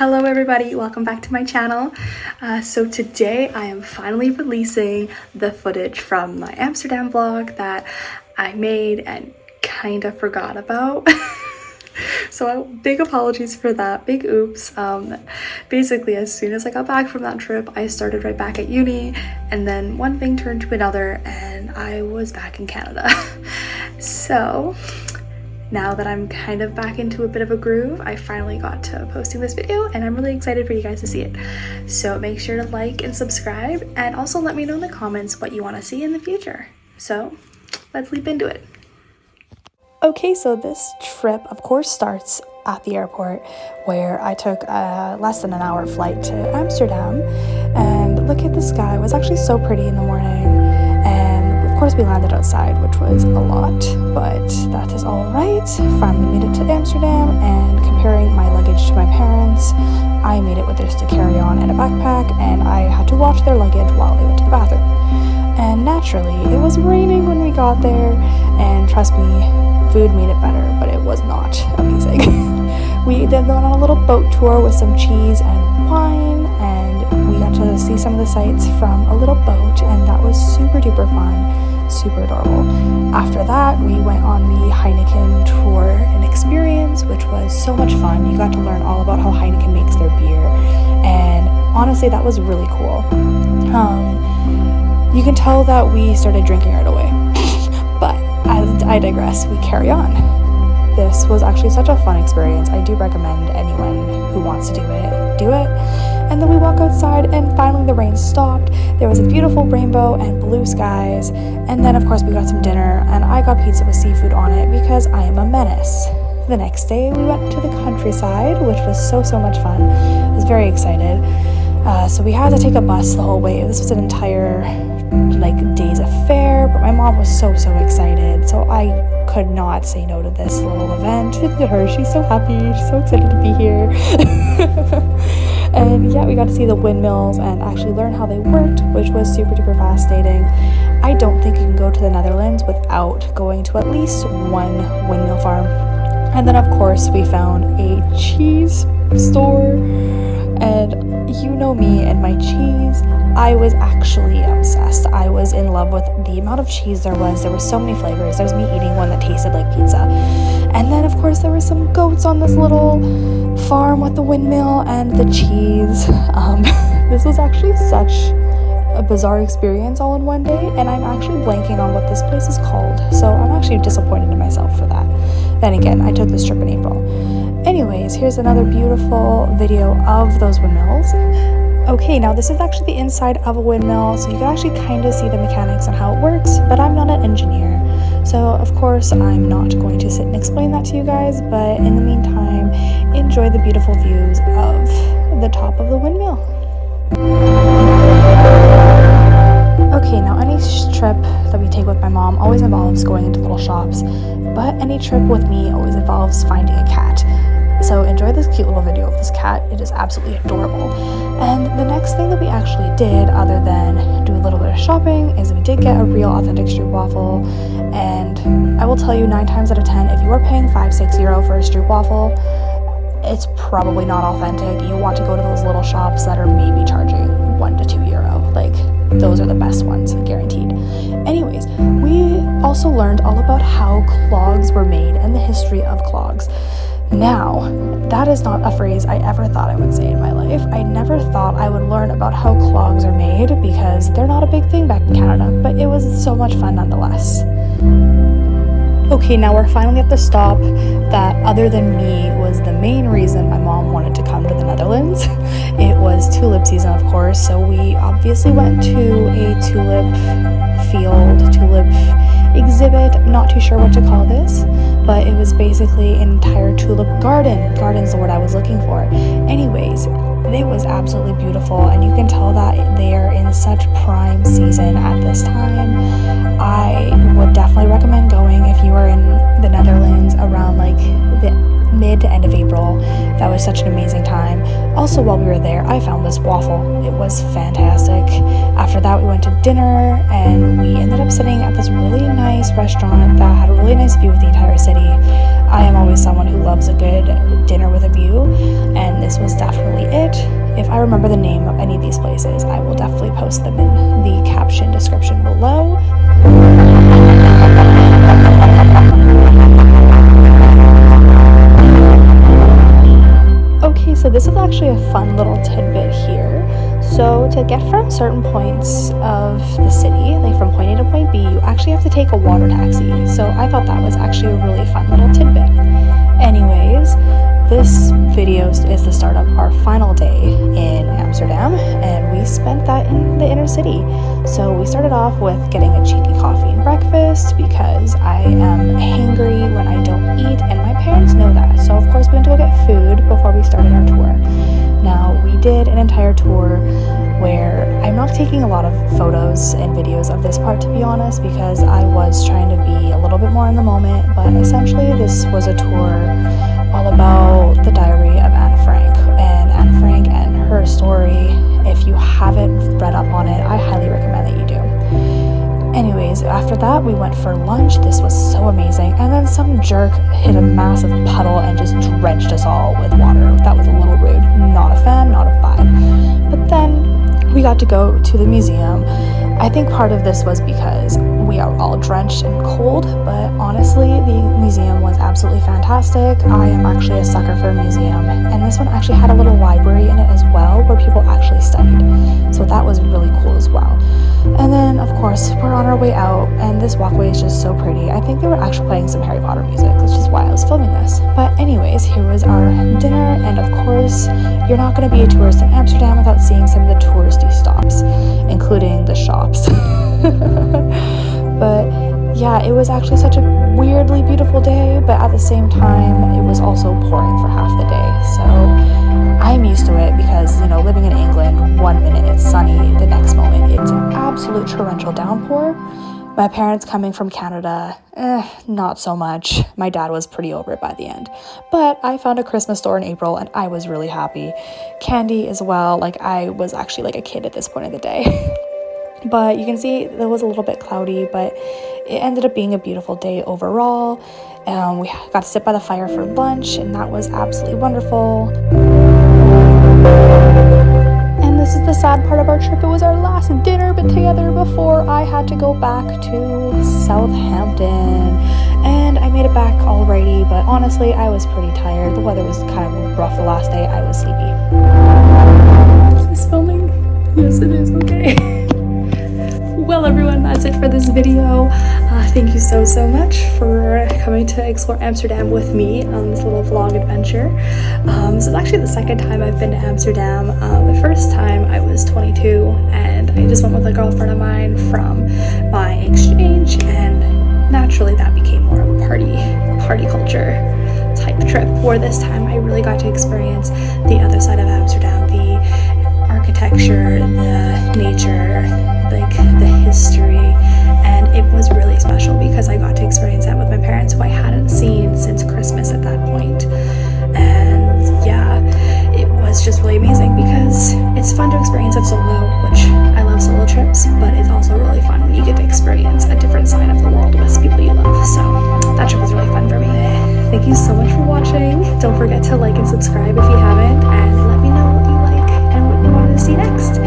Hello everybody, welcome back to my channel. So today I am finally releasing the footage from my Amsterdam vlog that I made and kind of forgot about. So big apologies for that, big oops. Basically as soon as I got back from that trip, I started right back at uni, and then one thing turned to another and I was back in Canada. So now that I'm kind of back into a bit of a groove, I finally got to posting this video and I'm really excited for you guys to see it. So make sure to like and subscribe, and also let me know in the comments what you want to see in the future. So let's leap into it. Okay, so this trip of course starts at the airport, where I took a less than an hour flight to Amsterdam, and look at the sky. It was actually so pretty in the morning. Of course we landed outside, which was a lot, but that is all right. Finally made it to Amsterdam, and comparing my luggage to my parents, I made it with just a carry-on and a backpack, and I had to watch their luggage while they went to the bathroom. And naturally, it was raining when we got there, and trust me, food made it better, but it was not amazing. We then went on a little boat tour with some cheese and wine, and we got to see some of the sights from a little boat, and that was super duper fun. Super adorable. After that, we went on the Heineken tour and experience, which was so much fun. You got to learn all about how Heineken makes their beer, and honestly that was really cool. You can tell that we started drinking right away. But as I digress, we carry on. This was actually such a fun experience. I do recommend anyone who wants to do it. And then we walk outside, and finally the rain stopped. There was a beautiful rainbow and blue skies. And then of course we got some dinner, and I got pizza with seafood on it because I am a menace. The next day we went to the countryside, which was so much fun. I was very excited. So we had to take a bus the whole way. This was an entire day's affair, but my mom was so excited, so I could not say no to this little event. Look at her, she's so happy, she's so excited to be here. And yeah, we got to see the windmills and actually learn how they worked, which was super duper fascinating. I don't think you can go to the Netherlands without going to at least one windmill farm. And then of course we found a cheese store, and you know me and my cheese. I was actually obsessed. I was in love with the amount of cheese there was. There were so many flavors. There was me eating one that tasted like pizza. And then of course there were some goats on this little farm with the windmill and the cheese. This was actually such a bizarre experience all in one day, and I'm actually blanking on what this place is called. So I'm actually disappointed in myself for that. Then again, I took this trip in April. Anyways, here's another beautiful video of those windmills. Okay, now this is actually the inside of a windmill, so you can actually kind of see the mechanics and how it works, but I'm not an engineer. So of course I'm not going to sit and explain that to you guys, but in the meantime, enjoy the beautiful views of the top of the windmill. Okay, now any trip that we take with my mom always involves going into little shops, but any trip with me always involves finding a cat. So enjoy this cute little video of this cat. It is absolutely adorable. And the next thing that we actually did, other than do a little bit of shopping, is we did get a real authentic stroopwafel. And I will tell you, 9 times out of 10, if you are paying €5-6 for a stroopwafel, it's probably not authentic. You want to go to those little shops that are maybe charging €1 to €2. Like, those are the best ones, guaranteed. Anyways, we also learned all about how clogs were made and the history of clogs. Now, that is not a phrase I ever thought I would say in my life. I never thought I would learn about how clogs are made, because they're not a big thing back in Canada, but it was so much fun nonetheless. Okay, now we're finally at the stop that, other than me, was the main reason my mom wanted to come to the Netherlands. It was tulip season, of course, so we obviously went to a tulip exhibit. Not too sure what to call this, but it was basically an entire tulip garden. Garden's the word I was looking for. Anyways, it was absolutely beautiful, and you can tell that they are in such prime season at this time. I would definitely recommend going if you are in the Netherlands around the mid to end of April. That was such an amazing time. Also, while we were there, I found this waffle. It was fantastic. After that, we went to dinner, and we ended up sitting at this really nice restaurant that had a really nice view of the entire city. I am always someone who loves a good dinner with a view, and this was definitely it. If I remember the name of any of these places, I will definitely post them in the caption description below. Okay, so this is actually a fun little tidbit here. So to get from certain points of the city, like from point A to point B, you actually have to take a water taxi. So I thought that was actually a really fun little tidbit. Anyways, this video is the start of our final day in Amsterdam, and we spent that in the inner city. So we started off with getting a cheeky coffee and breakfast because I am hangry when I don't eat, and my parents know that. So of course we went to go get food before we started our tour. Now, we did an entire tour where I'm not taking a lot of photos and videos of this part, to be honest, because I was trying to be a little bit more in the moment, but essentially this was a tour all about the diary of Anne Frank, and her story. If you haven't read up on it, I highly recommend that you do. Anyways, after that, we went for lunch. This was so amazing. And then some jerk hit a massive puddle and just drenched us all with water. That was a little rude. Not a fan, not a vibe. But then we got to go to the museum. I think part of this was because we are all drenched and cold, but honestly, the museum was absolutely fantastic. I am actually a sucker for a museum, and this one actually had a little library in it as well, where people actually studied. So that was really cool as well. And then, of course, we're on our way out, and this walkway is just so pretty. I think they were actually playing some Harry Potter music, which is why I was filming this. But anyways, here was our dinner, and of course, you're not going to be a tourist in Amsterdam without seeing some of the touristy stops, including the shops. But yeah, it was actually such a weirdly beautiful day, but at the same time, it was also pouring for half the day. So I'm used to it because, you know, living in England, 1 minute it's sunny, the next moment it's an absolute torrential downpour. My parents coming from Canada, not so much. My dad was pretty over it by the end. But I found a Christmas store in April and I was really happy. Candy as well, like I was actually like a kid at this point of the day. But you can see it was a little bit cloudy, but it ended up being a beautiful day overall. We got to sit by the fire for lunch, and that was absolutely wonderful. And this is the sad part of our trip. It was our last dinner together before I had to go back to Southampton. And I made it back alrighty, but honestly, I was pretty tired. The weather was kind of rough the last day. I was sleepy. Is this filming? Yes, it is. Okay. Well, everyone, that's it for this video. Thank you so much for coming to explore Amsterdam with me on this little vlog adventure. This is actually the second time I've been to Amsterdam. The first time I was 22 and I just went with a girlfriend of mine from my exchange, and naturally that became more of a party culture type trip, where this time I really got to experience the other side of Amsterdam, the architecture, the nature, like the history, and it was really special because I got to experience that with my parents, who I hadn't seen since Christmas at that point. And yeah, it was just really amazing because it's fun to experience it solo, which I love solo trips, but it's also really fun when you get to experience a different side of the world with people you love. So that trip was really fun for me. Thank you so much for watching. Don't forget to like and subscribe if you haven't, and let me know what you like and what you want to see next.